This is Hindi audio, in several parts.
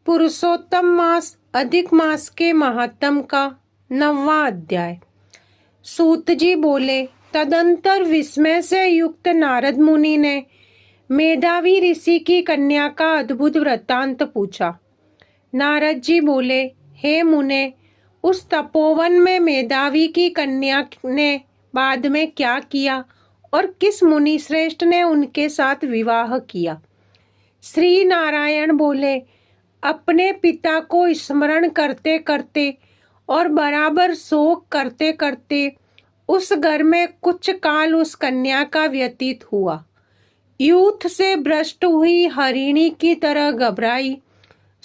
पुरुषोत्तम मास अधिक मास के महात्म का 9वां अध्याय। सूत जी बोले, तदंतर विस्मय से युक्त नारद मुनि ने मेधावी ऋषि की कन्या का अद्भुत वृत्तांत पूछा। नारद जी बोले, हे मुने, उस तपोवन में मेधावी की कन्या ने बाद में क्या किया और किस मुनि श्रेष्ठ ने उनके साथ विवाह किया? श्री नारायण बोले, अपने पिता को स्मरण करते करते और बराबर शोक करते करते उस घर में कुछ काल उस कन्या का व्यतीत हुआ। यूथ से भ्रष्ट हुई हरिणी की तरह घबराई,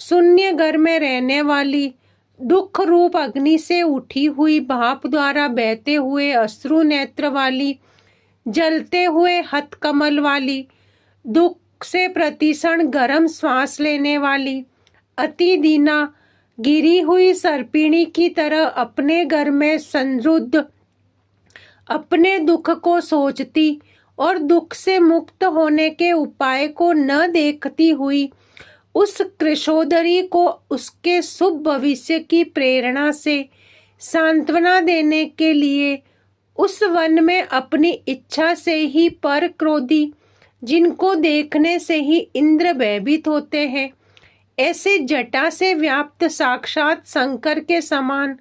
शून्य घर में रहने वाली, दुख रूप अग्नि से उठी हुई भाप द्वारा बहते हुए अश्रु नेत्र वाली, जलते हुए हथकमल वाली, दुख से प्रतिक्षण गर्म श्वास लेने वाली, अति दीना, गिरी हुई सर्पिणी की तरह अपने घर में संरुद्ध, अपने दुख को सोचती और दुख से मुक्त होने के उपाय को न देखती हुई उस कृशोदरी को उसके शुभ भविष्य की प्रेरणा से सांत्वना देने के लिए उस वन में अपनी इच्छा से ही पर क्रोधी, जिनको देखने से ही इंद्र भयभीत होते हैं, ऐसे जटा से व्याप्त साक्षात शंकर के समान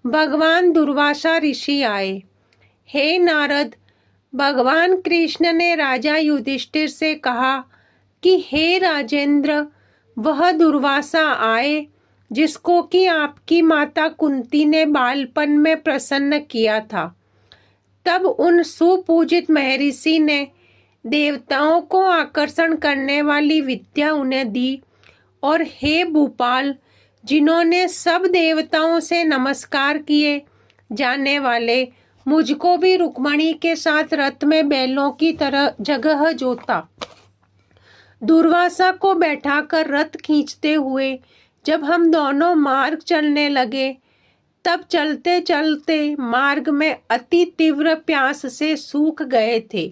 भगवान दुर्वासा ऋषि आए। हे नारद, भगवान कृष्ण ने राजा युधिष्ठिर से कहा कि हे राजेंद्र, वह दुर्वासा आए जिसको कि आपकी माता कुंती ने बालपन में प्रसन्न किया था। तब उन सुपूजित महर्षि ने देवताओं को आकर्षण करने वाली विद्या उन्हें दी, और हे भूपाल, जिन्होंने सब देवताओं से नमस्कार किए जाने वाले, मुझको भी रुक्मणी के साथ रथ में बैलों की तरह जगह जोता। दुर्वासा को बैठाकर रथ खींचते हुए जब हम दोनों मार्ग चलने लगे, तब चलते चलते मार्ग में अति तीव्र प्यास से सूख गए थे।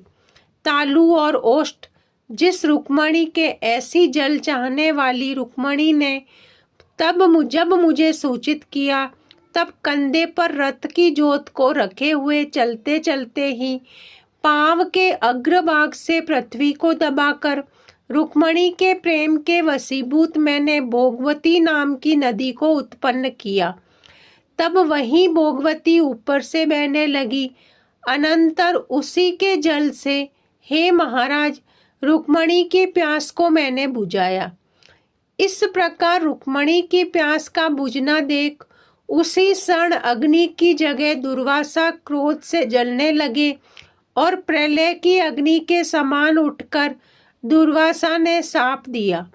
तालु और ओष्ठ जिस रुक्मणी के ऐसी जल चाहने वाली रुक्मणी ने जब मुझे सूचित किया, तब कंधे पर रथ की जोत को रखे हुए चलते चलते ही पांव के अग्रभाग से पृथ्वी को दबाकर रुक्मणी के प्रेम के वशीभूत मैंने भोगवती नाम की नदी को उत्पन्न किया। तब वही भोगवती ऊपर से बहने लगी। अनंतर उसी के जल से, हे महाराज, रुक्मणी की प्यास को मैंने बुझाया। इस प्रकार रुक्मणी की प्यास का बुझना देख उसी क्षण अग्नि की जगह दुर्वासा क्रोध से जलने लगे और प्रलय की अग्नि के समान उठकर दुर्वासा ने शाप दिया।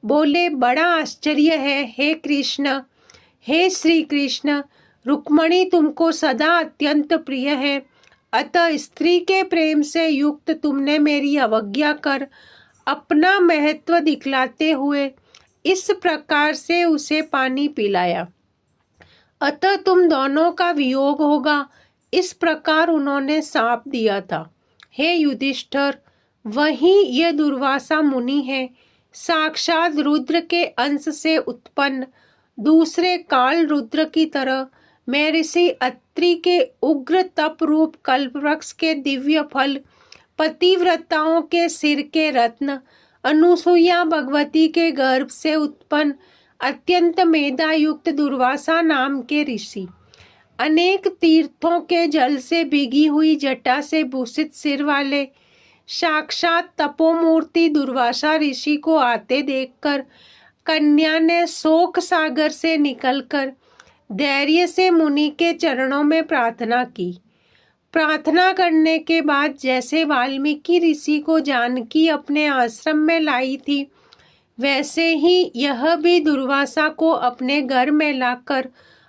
बोले, बड़ा आश्चर्य है हे कृष्ण, हे श्री कृष्ण, रुक्मणी तुमको सदा अत्यंत प्रिय है, अतः स्त्री के प्रेम से युक्त तुमने मेरी अवज्ञा कर अपना महत्व दिखलाते हुए इस प्रकार से उसे पानी पिलाया, अतः तुम दोनों का वियोग होगा, इस प्रकार उन्होंने शाप दिया था। हे युधिष्ठिर, वही ये दुर्वासा मुनि है, साक्षात रुद्र के अंश से उत्पन्न, दूसरे काल रुद्र की तरह महर्षि अत्रि के उग्र तप रूप कल्प वृक्ष के दिव्य फल, पतिव्रताओं के सिर के रत्न, अनुसुईया भगवती के गर्भ से उत्पन्न अत्यंत मेधा युक्त दुर्वासा नाम के ऋषि, अनेक तीर्थों के जल से भिगी हुई जटा से भूषित सिर वाले साक्षात तपोमूर्ति दुर्वासा ऋषि को आते देखकर कन्या ने शोक सागर से निकलकर धैर्य से मुनि के चरणों में प्रार्थना की। प्रार्थना करने के बाद जैसे वाल्मीकि ऋषि को जानकी अपने आश्रम में लाई थी, वैसे ही यह भी दुर्वासा को अपने घर में लाकर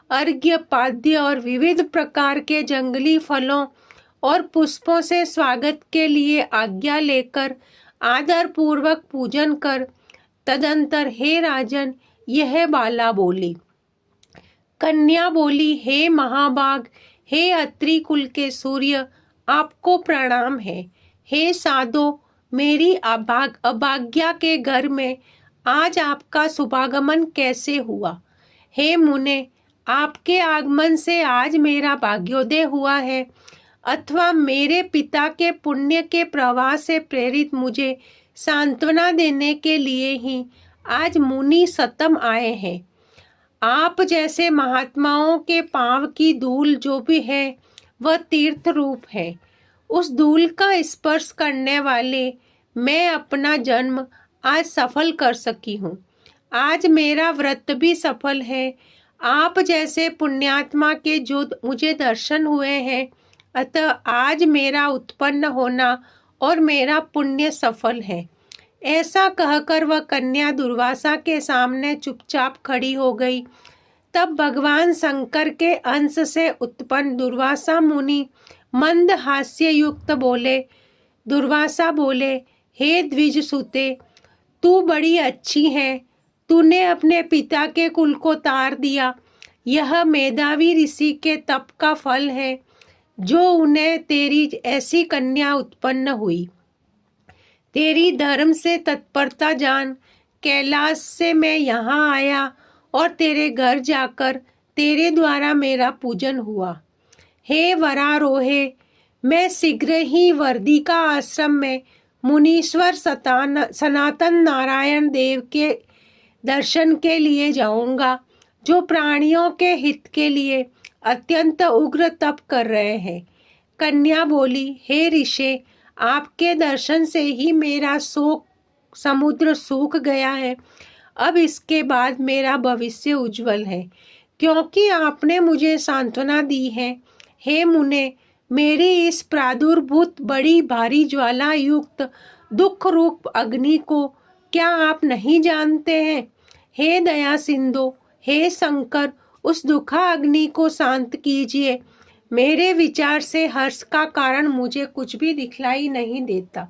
अर्घ्य, पाद्य और विविध प्रकार के जंगली फलों और पुष्पों से स्वागत के लिए आज्ञा लेकर आदर पूर्वक पूजन कर तदंतर हे राजन, यह बाला बोली। कन्या बोली, हे महाभाग, हे अत्रि कुल के सूर्य, आपको प्रणाम है। हे साधो, मेरी अभाग्या के घर में आज आपका शुभागमन कैसे हुआ? हे मुने, आपके आगमन से आज मेरा भाग्योदय हुआ है, अथवा मेरे पिता के पुण्य के प्रवाह से प्रेरित मुझे सांत्वना देने के लिए ही आज मुनि सतम आए हैं। आप जैसे महात्माओं के पांव की धूल जो भी है वह तीर्थ रूप है। उस धूल का स्पर्श करने वाले मैं अपना जन्म आज सफल कर सकी हूँ। आज मेरा व्रत भी सफल है। आप जैसे पुण्यात्मा के जो मुझे दर्शन हुए हैं, अतः आज मेरा उत्पन्न होना और मेरा पुण्य सफल है। ऐसा कहकर वह कन्या दुर्वासा के सामने चुपचाप खड़ी हो गई। तब भगवान शंकर के अंश से उत्पन्न दुर्वासा मुनि मंद हास्य युक्त बोले। दुर्वासा बोले, हे द्विज सुते, तू बड़ी अच्छी है। तूने अपने पिता के कुल को तार दिया। यह मेधावी ऋषि के तप का फल है जो उन्हें तेरी ऐसी कन्या उत्पन्न हुई। तेरी धर्म से तत्परता जान कैलाश से मैं यहाँ आया और तेरे घर जाकर तेरे द्वारा मेरा पूजन हुआ। हे वरारोहे, मैं शीघ्र ही वर्दिका आश्रम में मुनीश्वर सनातन नारायण देव के दर्शन के लिए जाऊंगा, जो प्राणियों के हित के लिए अत्यंत उग्र तप कर रहे हैं। कन्या बोली, हे ऋषि, आपके दर्शन से ही मेरा शोक समुद्र सूख गया है। अब इसके बाद मेरा भविष्य उज्जवल है, क्योंकि आपने मुझे सांत्वना दी है। हे मुने, मेरी इस प्रादुर्भूत बड़ी भारी ज्वाला युक्त दुख रूप अग्नि को क्या आप नहीं जानते हैं? हे दया सिंधु, हे शंकर, उस दुखा अग्नि को शांत कीजिए। मेरे विचार से हर्ष का कारण मुझे कुछ भी दिखलाई नहीं देता।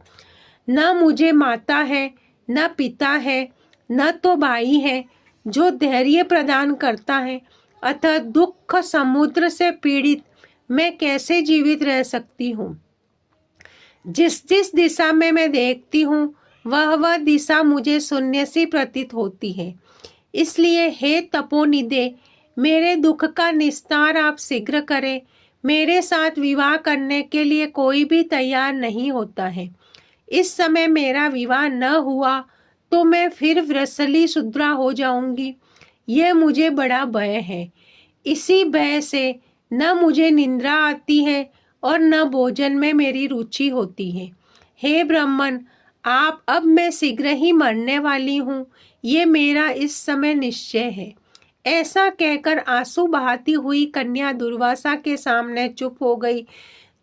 न मुझे माता है, न पिता है, न तो भाई है जो धैर्य प्रदान करता है। अतः दुख समुद्र से पीड़ित मैं कैसे जीवित रह सकती हूँ? जिस जिस दिशा में मैं देखती हूँ वह दिशा मुझे शून्य सी प्रतीत होती है। इसलिए हे तपोनिधे, मेरे दुख का निस्तार आप शीघ्र करें। मेरे साथ विवाह करने के लिए कोई भी तैयार नहीं होता है। इस समय मेरा विवाह न हुआ तो मैं फिर वृषली शूद्रा हो जाऊंगी। यह मुझे बड़ा भय है। इसी भय से न मुझे निंद्रा आती है और न भोजन में मेरी रुचि होती है। हे ब्राह्मण, आप अब मैं शीघ्र ही मरने वाली हूँ, ये मेरा इस समय निश्चय है। ऐसा कहकर आंसू बहाती हुई कन्या दुर्वासा के सामने चुप हो गई।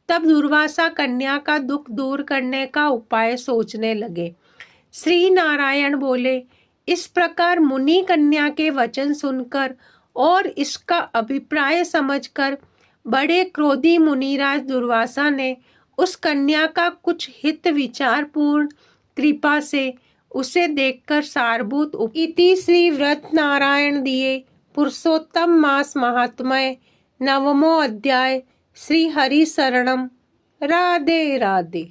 तब दुर्वासा कन्या का दुख दूर करने का उपाय सोचने लगे। श्री नारायण बोले, इस प्रकार मुनि कन्या के वचन सुनकर और इसका अभिप्राय समझकर बड़े क्रोधी मुनिराज दुर्वासा ने उस कन्या का कुछ हित विचारपूर्ण कृपा से उसे देखकर सारभूत इति श्री व्रत नारायण दिए पुरुषोत्तम मास महात्म्य 9वां अध्याय। श्री हरि शरणम। राधे राधे।